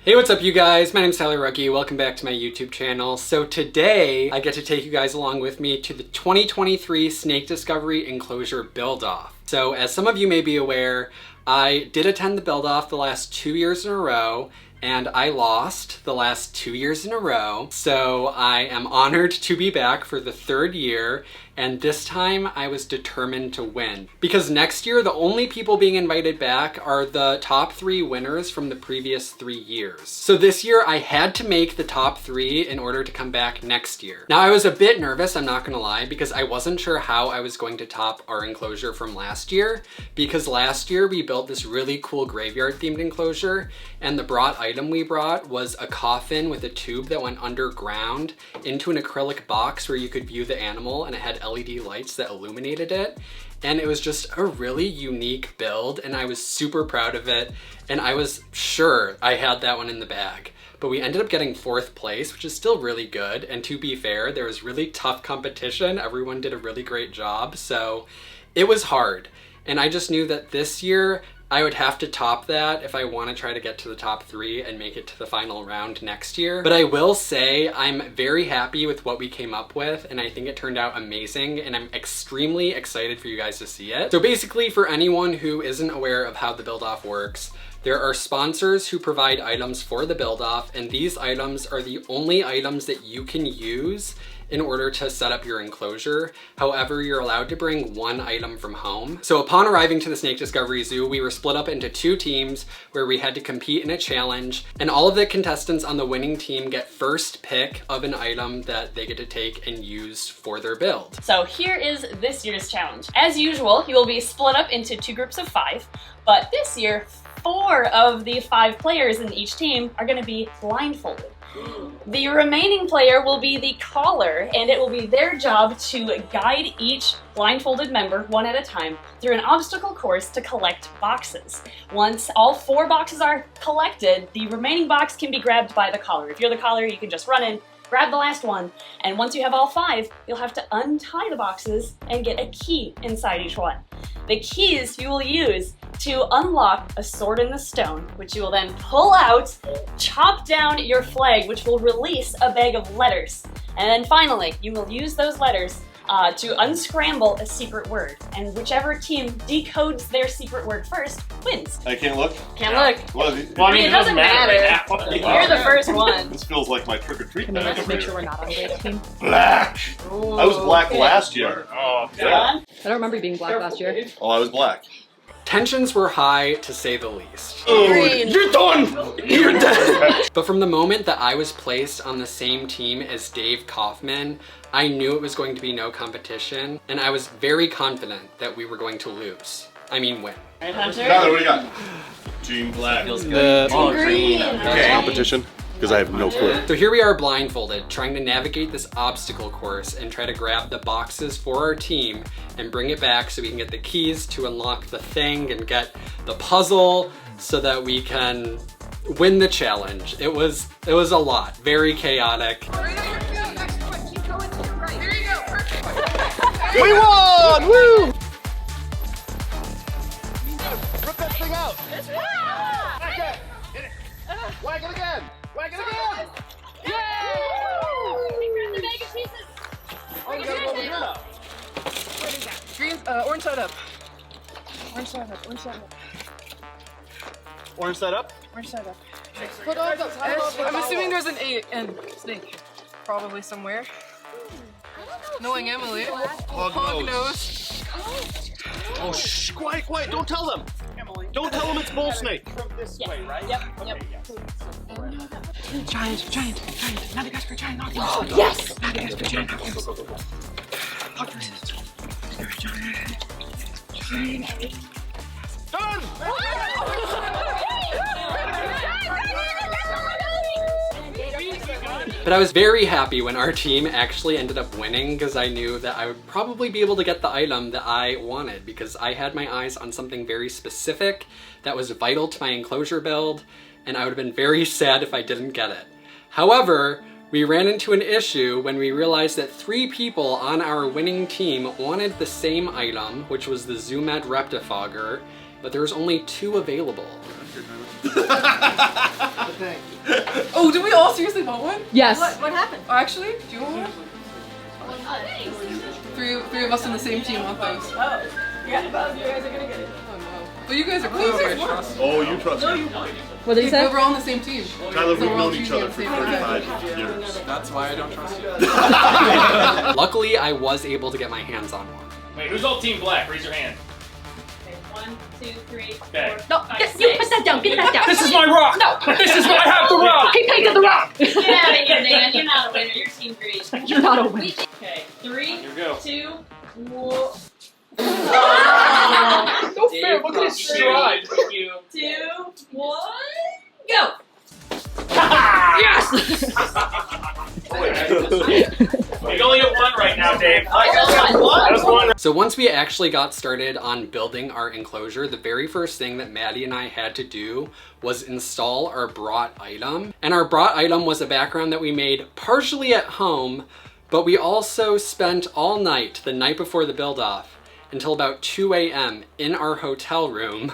Hey, what's up you guys? My name's Rugge. Welcome back to my YouTube channel. So today I get to take you guys along with me to the 2023 Snake Discovery Enclosure build-off. So as some of you may be aware, I did attend the build-off the last 2 years in a row, and I lost the last 2 years in a row. So I am honored to be back for the third year, and this time I was determined to win. Because next year, the only people being invited back are the top 3 winners from the previous 3 years. So this year I had to make the top 3 in order to come back next year. Now I was a bit nervous, I'm not gonna lie, because I wasn't sure how I was going to top our enclosure from last year. Because last year we built this really cool graveyard themed enclosure, and the brought item we brought was a coffin with a tube that went underground into an acrylic box where you could view the animal, and it had LED lights that illuminated it. And it was just a really unique build, and I was super proud of it, and I was sure I had that one in the bag. But we ended up getting 4th place, which is still really good, and to be fair, there was really tough competition. Everyone did a really great job, so it was hard. And I just knew that this year I would have to top that if I want to try to get to the top 3 and make it to the final round next year. But I will say I'm very happy with what we came up with, and I think it turned out amazing, and I'm extremely excited for you guys to see it. So basically, for anyone who isn't aware of how the build-off works, there are sponsors who provide items for the build-off, and these items are the only items that you can use in order to set up your enclosure. However, you're allowed to bring 1 item from home. So upon arriving to the Snake Discovery Zoo, we were split up into 2 teams where we had to compete in a challenge, and all of the contestants on the winning team get first pick of an item that they get to take and use for their build. So here is this year's challenge. As usual, you will be split up into 2 groups of 5, but this year, 4 of the 5 players in each team are gonna be blindfolded. The remaining player will be the caller, and it will be their job to guide each blindfolded member, 1 at a time, through an obstacle course to collect boxes. Once all 4 boxes are collected, the remaining box can be grabbed by the caller. If you're the caller, you can just run in, grab the last one, and once you have all 5, you'll have to untie the boxes and get a key inside each one. The keys you will use to unlock a sword in the stone, which you will then pull out, chop down your flag, which will release a bag of letters. And then finally, you will use those letters to unscramble a secret word. And whichever team decodes their secret word first wins. I can't look? Can't look. Well, I mean, it doesn't matter. You're the first one. This feels like my trick-or-treat. Can we just make sure we're not on the right team? Black! Ooh, I was black okay. last year. Oh, yeah. I don't remember you being black last year. Oh, I was black. Tensions were high, to say the least. Green. You're done! You're dead! But from the moment that I was placed on the same team as Dave Kaufman, I knew it was going to be no competition, and I was very confident that we were going to lose. I mean win. Right, Hunter? Tyler, what do you got? Team black. Green. Okay. Competition? Because I have no clue. So here we are blindfolded, trying to navigate this obstacle course and try to grab the boxes for our team and bring it back so we can get the keys to unlock the thing and get the puzzle so that we can win the challenge. It was a lot, very chaotic. We won! Woo! Rip that thing out! Whack it! Hit it! Whack it again! Whack it again! We grabbed the bag of pieces. Oh, you gotta go over here now. Green, orange side up. Orange side up, orange side up. Orange side up? Orange side up. Put off the edge. I'm assuming there's an snake. Probably somewhere. Knowing Emily. Hog nose. Oh, shh, quiet, quiet, don't tell them! Don't tell them it's bull snake! From this way, right? Yep. Giant. Madagascar giant Hawkins. Oh, yes! Madagascar giant Hawkins. Done! But I was very happy when our team actually ended up winning, because I knew that I would probably be able to get the item that I wanted, because I had my eyes on something very specific that was vital to my enclosure build, and I would have been very sad if I didn't get it. However, we ran into an issue when we realized that 3 people on our winning team wanted the same item, which was the Zoomed Reptile, but there was only 2 available. Oh, do we all seriously want one? Yes. What happened? Oh, actually, do you want one? Three of us on the same team want those. Oh. Yeah, both of you guys are gonna get it. Oh no. But you guys are close. Oh, you trust me. What did he say? We're all on the same team. Tyler, we've So we're all known each choosing other the for same 35 years. That's why I don't trust you. Luckily, I was able to get my hands on one. Wait, who's all Team Black? Raise your hand. Okay, 1, 2, 3, Okay. 4, No, 5, you 6. put that down. Get that down. This is my rock! No. This is I have the rock! He painted the rock. Get out of here, Dan. You're not a winner. You're team green. You're not a winner. Okay, 3, Here we go. 2, 1. No fair, look at his stride. 2, 1, go! Yes! We only have one right now, Dave. That was one. So once we actually got started on building our enclosure, the very first thing that Maddie and I had to do was install our brought item. And our brought item was a background that we made partially at home, but we also spent all night, the night before the build-off, until about 2 a.m. in our hotel room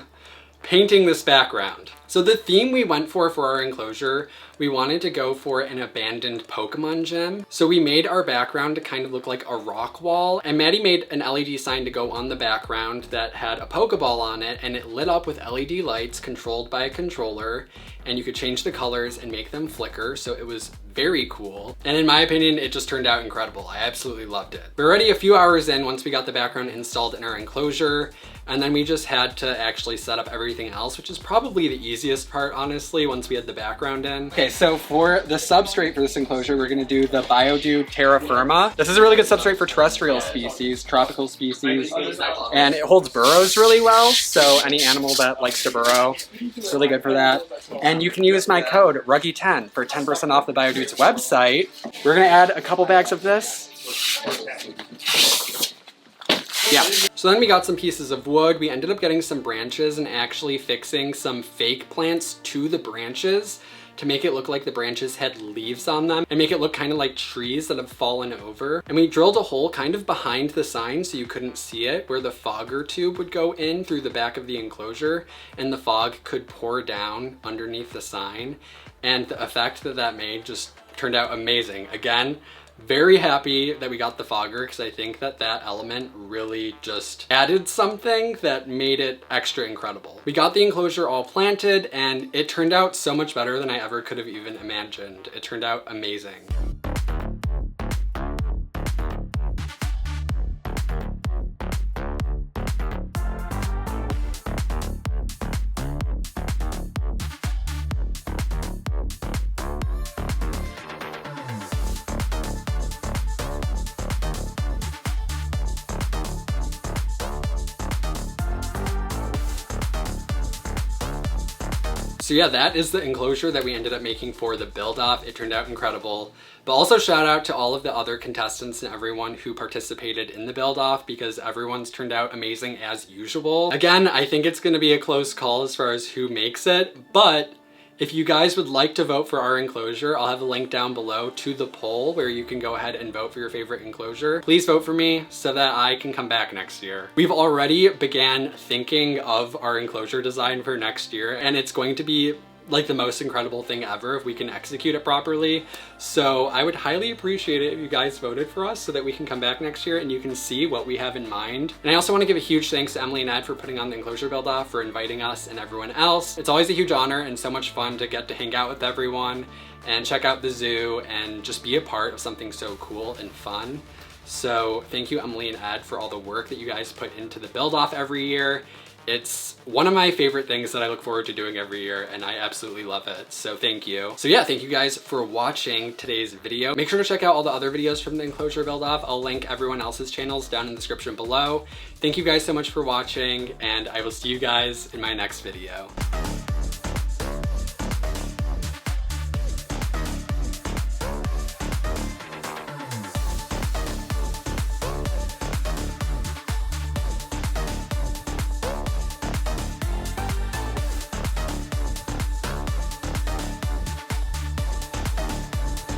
painting this background. So the theme we went for our enclosure, we wanted to go for an abandoned Pokemon gym. So we made our background to kind of look like a rock wall, and Maddie made an LED sign to go on the background that had a Pokeball on it, and it lit up with LED lights controlled by a controller, and you could change the colors and make them flicker, so it was very cool. And in my opinion, it just turned out incredible. I absolutely loved it. We're already a few hours in once we got the background installed in our enclosure, and then we just had to actually set up everything else, which is probably the easiest part, honestly, once we had the background in. Okay, so for the substrate for this enclosure, we're gonna do the Biodew Terra Firma. This is a really good substrate for terrestrial species, tropical species, and it holds burrows really well, so any animal that likes to burrow, it's really good for that. And you can use my code Rugge10 for 10% off the Biodew's website. We're gonna add a couple bags of this. Yeah. So then we got some pieces of wood. We ended up getting some branches and actually fixing some fake plants to the branches to make it look like the branches had leaves on them and make it look kind of like trees that have fallen over. And we drilled a hole kind of behind the sign so you couldn't see it, where the fogger tube would go in through the back of the enclosure and the fog could pour down underneath the sign. And the effect that that made just turned out amazing. Again, very happy that we got the fogger because I think that that element really just added something that made it extra incredible. We got the enclosure all planted and it turned out so much better than I ever could have even imagined. It turned out amazing. So yeah, that is the enclosure that we ended up making for the build-off. It turned out incredible. But also shout out to all of the other contestants and everyone who participated in the build-off because everyone's turned out amazing as usual. Again, I think it's gonna be a close call as far as who makes it, but if you guys would like to vote for our enclosure, I'll have a link down below to the poll where you can go ahead and vote for your favorite enclosure. Please vote for me so that I can come back next year. We've already began thinking of our enclosure design for next year, and it's going to be like the most incredible thing ever if we can execute it properly. So I would highly appreciate it if you guys voted for us so that we can come back next year and you can see what we have in mind. And I also want to give a huge thanks to Emily and Ed for putting on the enclosure build-off, for inviting us and everyone else. It's always a huge honor and so much fun to get to hang out with everyone and check out the zoo and just be a part of something so cool and fun. So thank you, Emily and Ed, for all the work that you guys put into the build-off every year. It's one of my favorite things that I look forward to doing every year, and I absolutely love it, so thank you. So yeah, thank you guys for watching today's video. Make sure to check out all the other videos from the enclosure build-off. I'll link everyone else's channels down in the description below. Thank you guys so much for watching, and I will see you guys in my next video.